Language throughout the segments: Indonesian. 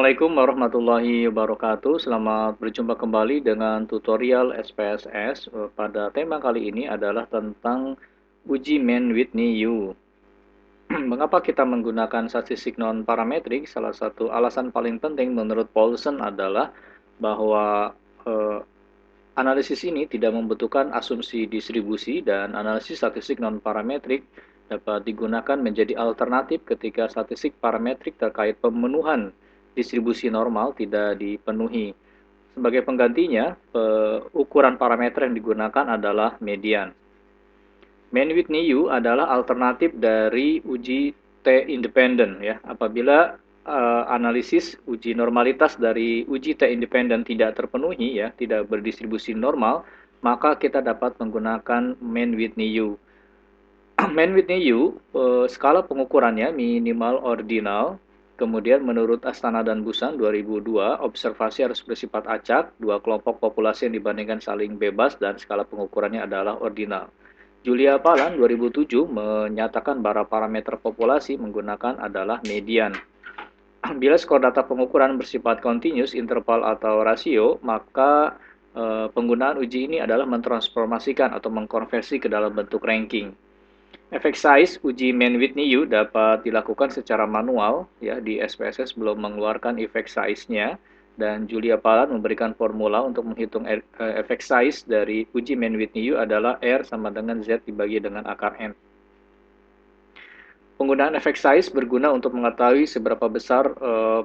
Assalamualaikum warahmatullahi wabarakatuh. Selamat berjumpa kembali dengan tutorial SPSS. Pada tema kali ini adalah tentang uji Mann Whitney U. Mengapa kita menggunakan statistik non-parametrik? Salah satu alasan paling penting menurut Paulson adalah bahwa analisis ini tidak membutuhkan asumsi distribusi dan analisis statistik non-parametrik dapat digunakan menjadi alternatif ketika statistik parametrik terkait pemenuhan distribusi normal tidak dipenuhi. Sebagai penggantinya, ukuran parameter yang digunakan adalah median. Mann-Whitney U adalah alternatif dari uji T independen ya. Apabila analisis uji normalitas dari uji T independen tidak terpenuhi ya, tidak berdistribusi normal, maka kita dapat menggunakan Mann-Whitney U. Mann-Whitney U, skala pengukurannya minimal ordinal. Kemudian menurut Astana dan Busan 2002, observasi harus bersifat acak, dua kelompok populasi yang dibandingkan saling bebas dan skala pengukurannya adalah ordinal. Julia Palan 2007 menyatakan bahwa parameter populasi menggunakan adalah median. Bila skor data pengukuran bersifat continuous, interval atau rasio, maka penggunaan uji ini adalah mentransformasikan atau mengkonversi ke dalam bentuk ranking. Effect size uji Mann-Whitney U dapat dilakukan secara manual ya di SPSS belum mengeluarkan effect size-nya dan Julia Palan memberikan formula untuk menghitung effect size dari uji Mann-Whitney U adalah R sama dengan Z dibagi dengan akar N. Penggunaan effect size berguna untuk mengetahui seberapa besar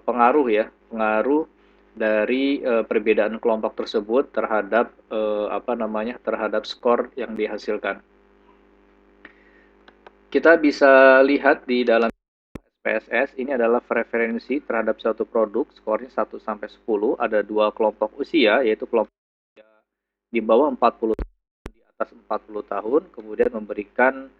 pengaruh dari perbedaan kelompok tersebut terhadap terhadap skor yang dihasilkan. Kita bisa lihat di dalam SPSS, ini adalah preferensi terhadap suatu produk, skornya 1 sampai 10, ada dua kelompok usia, yaitu kelompok usia di bawah 40 tahun, di atas 40 tahun, kemudian memberikan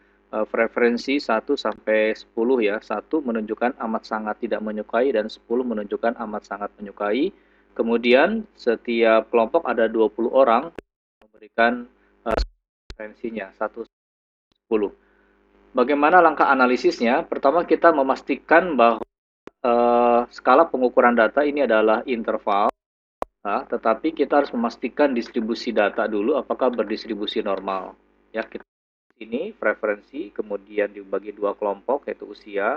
preferensi 1 sampai 10 ya. 1 menunjukkan amat sangat tidak menyukai dan 10 menunjukkan amat sangat menyukai. Kemudian setiap kelompok ada 20 orang memberikan preferensinya 1 sampai 10. Bagaimana langkah analisisnya? Pertama kita memastikan bahwa skala pengukuran data ini adalah interval, tetapi kita harus memastikan distribusi data dulu apakah berdistribusi normal. Ya, kita ini preferensi, kemudian dibagi dua kelompok yaitu usia,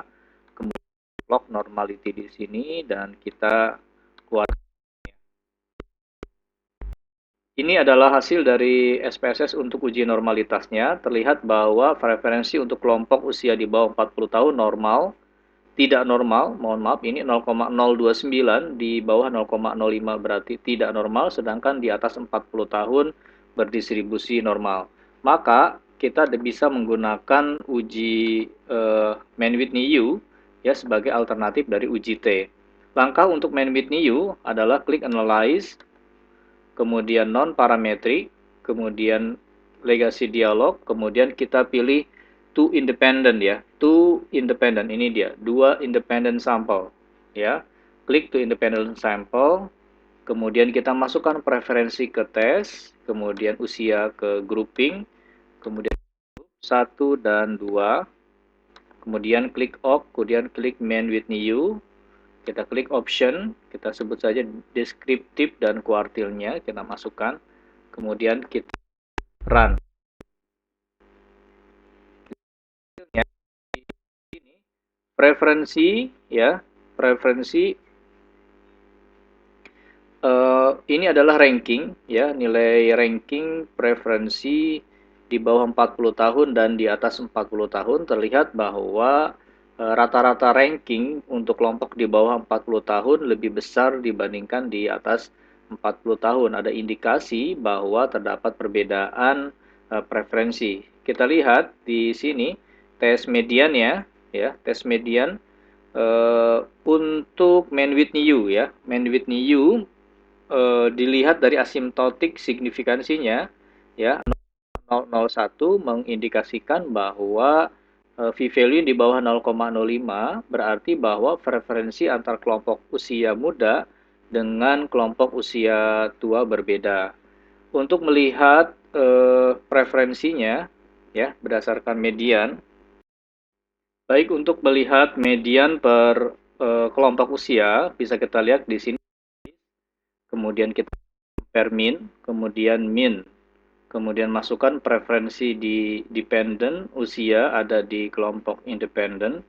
kemudian log normality di sini dan kita keluar. Ini adalah hasil dari SPSS untuk uji normalitasnya. Terlihat bahwa preferensi untuk kelompok usia di bawah 40 tahun normal, tidak normal, mohon maaf, ini 0,029, di bawah 0,05 berarti tidak normal, sedangkan di atas 40 tahun berdistribusi normal. Maka kita bisa menggunakan uji Mann-Whitney U ya sebagai alternatif dari uji T. Langkah untuk Mann-Whitney U adalah klik Analyze, kemudian non-parametric, kemudian legacy dialog, kemudian kita pilih two independent ya, two independent, ini dia, dua independent sample ya. Klik to independent sample, kemudian kita masukkan preferensi ke tes, kemudian usia ke grouping, kemudian 1 dan 2, kemudian klik OK, kemudian klik Mann-Whitney U. Kita klik option, kita sebut saja deskriptif dan kuartilnya, kita masukkan, kemudian kita run. Preferensi ya, preferensi ini adalah ranking ya, nilai ranking preferensi di bawah 40 tahun dan di atas 40 tahun. Terlihat bahwa rata-rata ranking untuk kelompok di bawah 40 tahun lebih besar dibandingkan di atas 40 tahun. Ada indikasi bahwa terdapat perbedaan preferensi. Kita lihat di sini tes mediannya ya, tes median untuk Mann-Whitney U ya. Mann-Whitney U dilihat dari asimptotik signifikansinya ya, 0,01 mengindikasikan bahwa p-value di bawah 0,05 berarti bahwa preferensi antar kelompok usia muda dengan kelompok usia tua berbeda. Untuk melihat preferensinya ya berdasarkan median, baik untuk melihat median per kelompok usia, bisa kita lihat di sini, kemudian kita compare min, kemudian min, kemudian masukkan preferensi di dependent, usia ada di kelompok independent,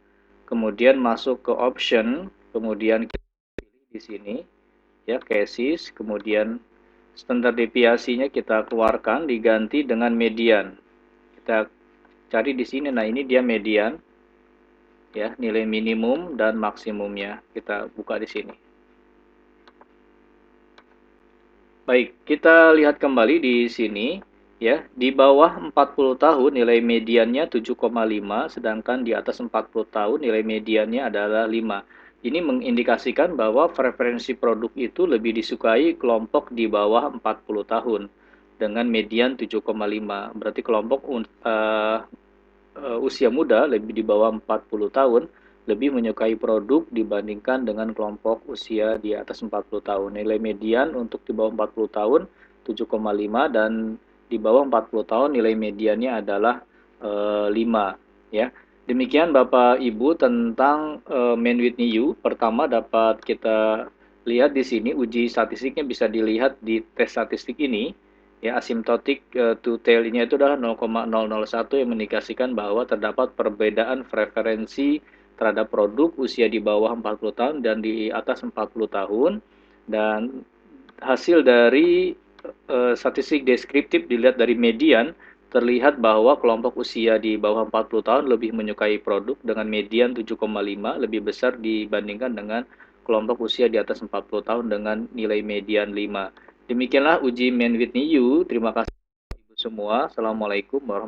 kemudian masuk ke option, kemudian kita pilih di sini, ya, cases, kemudian standar deviasinya kita keluarkan, diganti dengan median. Kita cari di sini, nah ini dia median, ya, nilai minimum dan maksimumnya. Kita buka di sini. Baik, kita lihat kembali di sini, ya. Di bawah 40 tahun nilai mediannya 7,5, sedangkan di atas 40 tahun nilai mediannya adalah 5. Ini mengindikasikan bahwa preferensi produk itu lebih disukai kelompok di bawah 40 tahun dengan median 7,5. Berarti kelompok usia muda lebih di bawah 40 tahun lebih menyukai produk dibandingkan dengan kelompok usia di atas 40 tahun. Nilai median untuk di bawah 40 tahun 7,5 dan di bawah 40 tahun nilai mediannya adalah 5, ya. Demikian Bapak Ibu tentang Man Whitney U. Pertama dapat kita lihat di sini uji statistiknya bisa dilihat di tes statistik ini, ya. Asymptotic to tail-nya itu adalah 0,001 yang mengindikasikan bahwa terdapat perbedaan preferensi terhadap produk usia di bawah 40 tahun dan di atas 40 tahun, dan hasil dari statistik deskriptif dilihat dari median, terlihat bahwa kelompok usia di bawah 40 tahun lebih menyukai produk dengan median 7,5 lebih besar dibandingkan dengan kelompok usia di atas 40 tahun dengan nilai median 5. Demikianlah uji Man Whitney U. Terima kasih semua. Assalamualaikum warahmatullahi wabarakatuh.